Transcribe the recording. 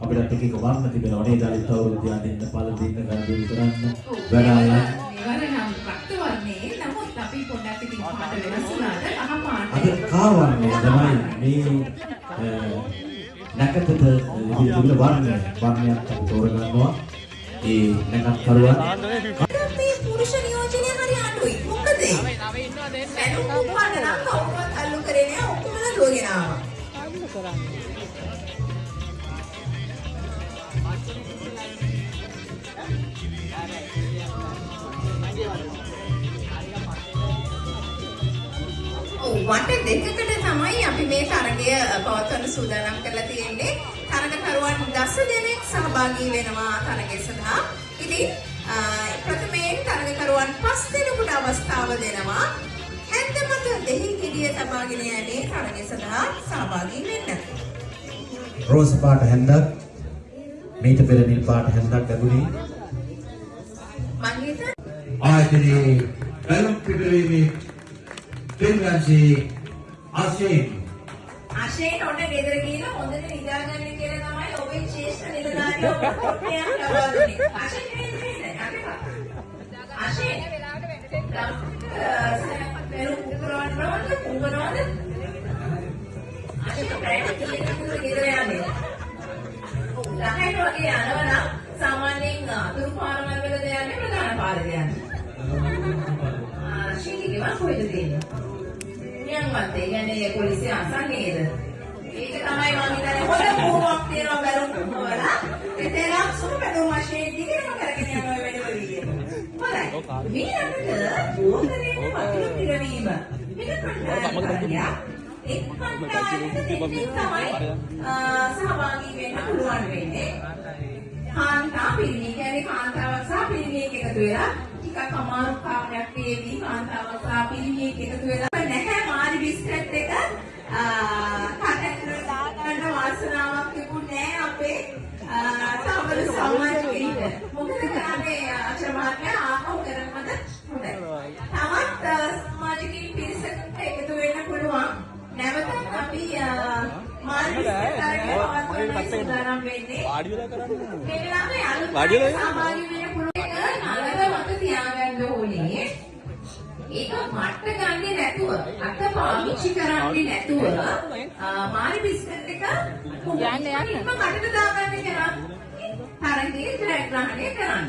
අපිට ටික වන්න තිබෙනවා නේද? අනිත් අවුරුද්ද යන්න පළ දෙන්න ගන්න කරන්න වැඩාලා. නිවරනම් රක්ත වර්ණේ නමුත් අපි පොඩ්ඩක් ඉතින් පාට වෙනස් වුණාට කහ පාට. අද කාවන්නේ තමයි මේ නැකතට ඉතින් වර්ණයක් අපි තෝරගන්නවා. ඒ නැකත් කරුවා මේ පුරුෂ නියෝජනය හරි අඩුයි. මොකද? නව ඉන්නවා දෙන්න. එනු පාට නම් කවුරුත් අල්ලු කරේ නෑ. ඔක්කොම දුවගෙන ආවා. අල්ලු කරන්නේ. වට දෙකකට තමයි අපි මේ තරගය පවත්වන්න සූදානම් කරලා තියෙන්නේ. තරගකරුවන් 10 දෙනෙක් සහභාගී වෙනවා තරගය සඳහා. ඉතින් ප්‍රථමයෙන් තරගකරුවන් 5 දෙනෙකුට අවස්ථාව දෙනවා. ඇත්ත මත දෙහි කිඩිය තබාගෙන යන්නේ තරගය සඳහා සහභාගී වෙන්න. රෝස පාට හැන්දක් මේක පෙර නිල් පාට හැන්දක් ලැබුණේ. මම හිතන්නේ ආයතනයේ බැලුම් පිටවීමේ දෙන්නාසේ ආශයෙන් ඔන්න ගෙදර ගිහින් හොඳට නිදාගන්න කියලා තමයි ඔබේ ශ්‍රේෂ්ඨ නිලධාරියෝ ඔට්ටයක් ලබා දුන්නේ. ආශයෙන් නෙමෙයි ආශයෙන් වෙලාවට වෙන්න දෙන්න. පෙරු කුකුරවන්න බලන්න කුකුරවන්න. ආශයෙන් ප්‍රයිවට් එකකට ගෙදර යන්නේ. ලහයිට වගේ යනවා සාමාන්‍යයෙන් අතුරු පාරවල් වල යන්නේ ප්‍රධාන පාරේ යන්නේ. ආශයෙන් ගෙවන් කොහෙද තියෙන්නේ? නියම්වත් ඒ කියන්නේ පොලිසිය අසන්නේද? ඒක තමයි මම හිතන්නේ හොඳ පුහුණුවක් තියෙනවා බැලුම් පුහුණුවලා. එතනක් සුළු බැලුම් වශයෙන් දිගටම කරගෙන යනවා වැඩවලිය. හොඳයි. ඊළඟට බෝධනයේ වතුර පිරවීම. මේක ප්‍රශ්නයක්. එක් කණ්ඩායමකට තමයි සහභාගී වෙන්න පුළුවන් වෙන්නේ. කාන්තා පිරිමි කියන්නේ කාන්තාවක් සහ පිරිමියෙක් එකතු වෙලා ටිකක් අමාරු කාර්යයක් වේවි කාන්තාවක් සහ පිරිමියෙක් එකතු වෙලා නැහැ මාරි බිස්කට් එක කටට දාගන්න වාසනාවක් තිබුණේ නැහැ අපේ සමහර සමාජිකයින්ට. මොකද කරන්නේ අචමාර්ය ආපහු කරනවද හොඳයි. තවත් සමාජිකයින් පිරිසකට එකතු වෙන්න පුළුවන්. නැවතත් අපි මාරි බිස්කට් අරගෙන පවත්වන්න සූදානම් වෙන්නේ. වාඩි වෙලා කරන්නේ. මේ වෙලාවේ අලුත් සහභාගී වෙන්න පුළුවන් නලද මත තියාගන්න ඕනේ. ඒක මට්ට ගන්නේ නැතුව අත පාවිච්චි කරන්නේ නැතුව මාරි බිස්කට් එක යන්න කටට දාගන්න කියලා තරගේ ජයග්‍රහණය කරන්න.